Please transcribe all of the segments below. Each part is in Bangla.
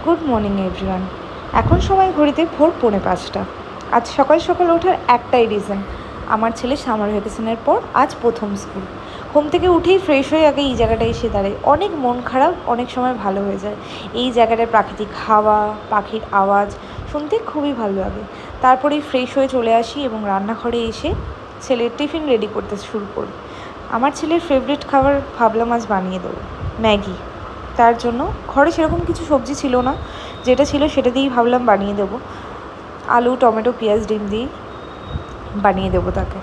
Good morning everyone. এখন সময় ঘড়িতে ভোর 4:45। আজ সকাল সকাল ওঠার একটাই রিজন, আমার ছেলে সামার ভ্যাকেশনের পর আজ প্রথম স্কুল। ঘুম থেকে উঠেই ফ্রেশ হয়ে আগে এই জায়গাটায় এসে দাঁড়াই। অনেক মন খারাপ অনেক সময় ভালো হয়ে যায়। এই জায়গাটায় প্রাকৃতিক হাওয়া, পাখির আওয়াজ শুনতে খুবই ভালো লাগে। তারপরেই ফ্রেশ হয়ে চলে আসি এবং রান্নাঘরে এসে ছেলের টিফিন রেডি করতে শুরু করি। আমার ছেলের ফেভারিট খাবার ভাবলাম আজ বানিয়ে দেবো, ম্যাগি। তার জন্য ঘরে সেরকম কিছু সবজি ছিল না, যেটা ছিল সেটা দিয়েই ভাবলাম বানিয়ে দেবো। আলু, টমেটো, পেঁয়াজ, ডিম দিয়েই বানিয়ে দেবো তাকে।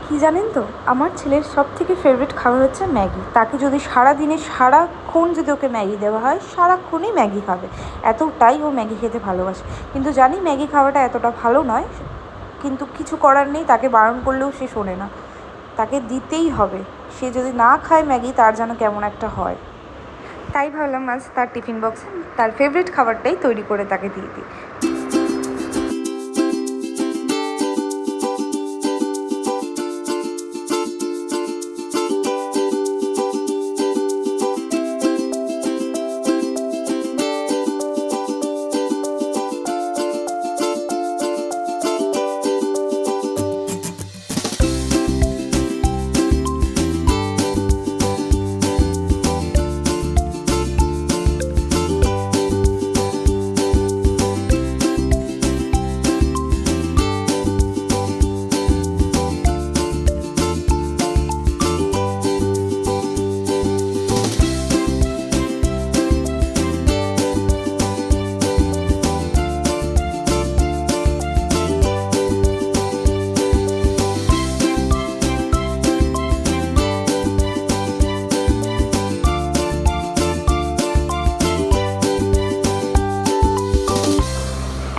কি জানেন তো, আমার ছেলের সবথেকে ফেভারিট খাবার হচ্ছে ম্যাগি। তাকে যদি সারাদিনে সারাক্ষণ যদি ওকে ম্যাগি দেওয়া হয়, সারাক্ষণই ম্যাগি খাবে, এতটাই ও ম্যাগি খেতে ভালোবাসে। কিন্তু জানি ম্যাগি খাওয়াটা এতটা ভালো নয়, কিন্তু কিছু করার নেই, তাকে বারণ করলেও সে শোনে না, তাকে দিতেই হবে। সে যদি না খায় ম্যাগি, তার যেন কেমন একটা হয়। তাই ভাবলাম আজ তার টিফিন বক্সে তার ফেভারিট খাবারটাই তৈরি করে তাকে দিয়ে দিই।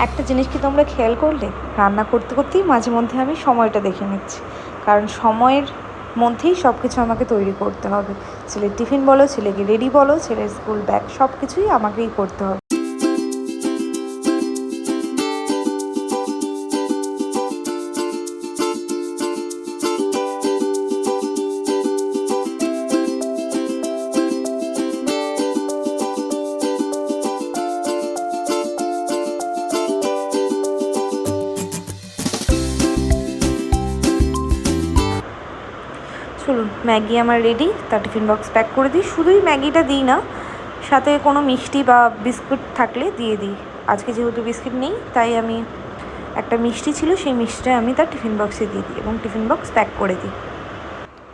একটা জিনিস কি তোমরা খেয়াল করলে, রান্না করতে করতেই মাঝে মধ্যে আমি সময়টা দেখে নিচ্ছি, কারণ সময়ের মধ্যেই সব কিছু আমাকে তৈরি করতে হবে। ছেলের টিফিন বলো, ছেলেকে রেডি বলো, ছেলের স্কুল ব্যাগ, সব কিছুই আমাকেই করতে হবে। চলুন, ম্যাগি আমার রেডি, তার টিফিন বক্স প্যাক করে দিই। শুধুই ম্যাগিটা দিই না, সাথে কোনো মিষ্টি বা বিস্কুট থাকলে দিয়ে দিই। আজকে যেহেতু বিস্কিট নেই, তাই আমি একটা মিষ্টি ছিল, সেই মিষ্টিটা আমি তার টিফিন বক্সে দিয়ে দিই এবং টিফিন বক্স প্যাক করে দিই।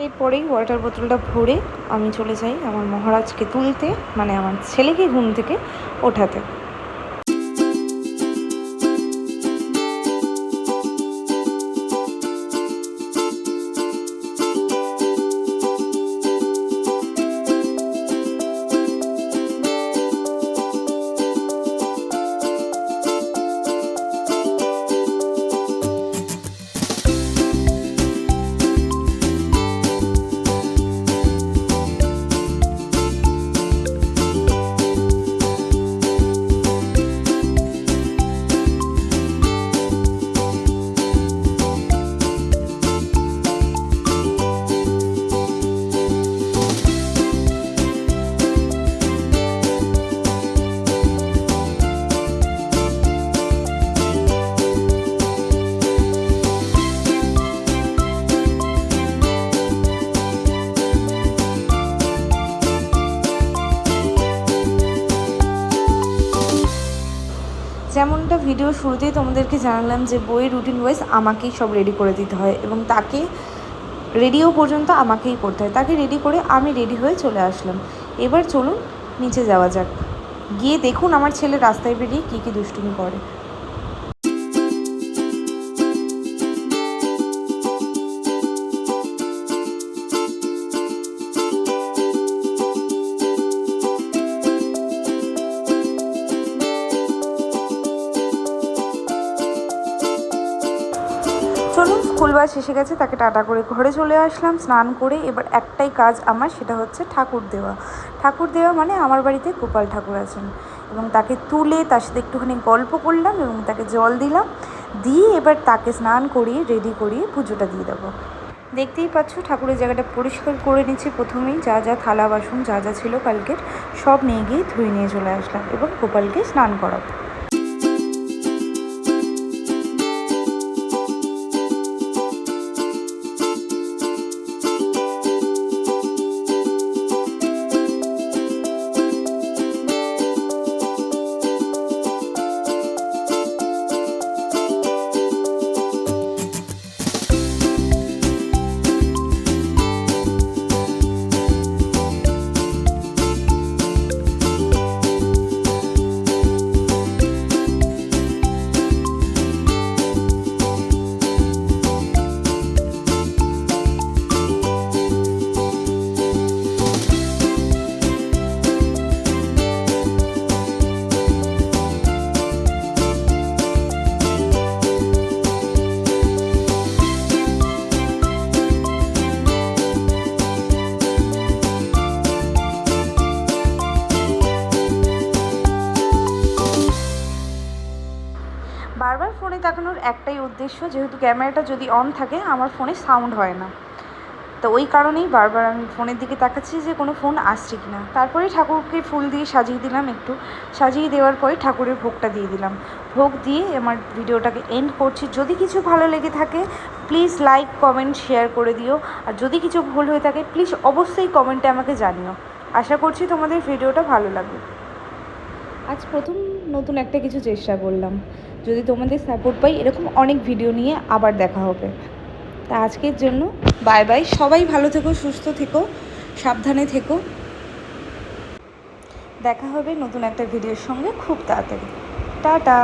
এরপরেই ওয়াটার বোতলটা ভরে আমি চলে যাই আমার মহারাজকে তুলতে, মানে আমার ছেলেকে ঘুম থেকে ওঠাতে। যেমনটা ভিডিও শুরুতেই তোমাদেরকে জানালাম যে বইয়ের রুটিন ওয়াইজ আমাকেই সব রেডি করে দিতে হয় এবং তাকে রেডিও পর্যন্ত আমাকেই করতে হয়। তাকে রেডি করে আমি রেডি হয়ে চলে আসলাম। এবার চলুন নিচে যাওয়া যাক, গিয়ে দেখুন আমার ছেলে রাস্তায় বেরিয়ে কী কী দুষ্টুমি করে। চলুন, স্কুল বাস এসে গেছে, তাকে টাটা করে ঘরে চলে আসলাম স্নান করে। এবার একটাই কাজ আমার, সেটা হচ্ছে ঠাকুর দেওয়া। ঠাকুর দেওয়া মানে আমার বাড়িতে গোপাল ঠাকুর আছেন এবং তাকে তুলে তার সাথে একটুখানি গল্প করলাম এবং তাকে জল দিলাম, দিয়ে এবার তাকে স্নান করিয়ে রেডি করিয়ে পুজোটা দিয়ে দেবো। দেখতেই পাচ্ছ ঠাকুরের জায়গাটা পরিষ্কার করে নিচ্ছি। প্রথমেই যা যা থালা বাসন যা যা ছিল কালকের সব নিয়ে গিয়ে ধুয়ে নিয়ে চলে আসলাম এবং গোপালকে স্নান করাবো। বারবার ফোনে তাকানোর একটাই উদ্দেশ্য, যেহেতু ক্যামেরাটা যদি অন থাকে আমার ফোনে সাউন্ড হয় না, তো ওই কারণেই বারবার আমি ফোনের দিকে তাকাচ্ছি যে কোনো ফোন আসছে কি না। তারপরে ঠাকুরকে ফুল দিয়ে সাজিয়ে দিলাম, একটু সাজিয়ে দেওয়ার পরে ঠাকুরের ভোগটা দিয়ে দিলাম। ভোগ দিয়ে আমার ভিডিওটাকে এন্ড করছি। যদি কিছু ভালো লেগে থাকে প্লিজ লাইক কমেন্ট শেয়ার করে দিও, আর যদি কিছু ভুল হয়ে থাকে প্লিজ অবশ্যই কমেন্টে আমাকে জানিও। আশা করছি তোমাদের ভিডিওটা ভালো লাগবে। আজ প্রথম নতুন একটা কিছু চেষ্টা করলাম, যদি তোমাদের সাপোর্ট পাই এরকম অনেক ভিডিও নিয়ে আবার দেখা হবে। তা আজকের জন্য বাই বাই। সবাই ভালো থেকো, সুস্থ থেকো, সাবধানে থেকো। দেখা হবে নতুন একটা ভিডিওর সঙ্গে খুব তাড়াতাড়ি। টাটা।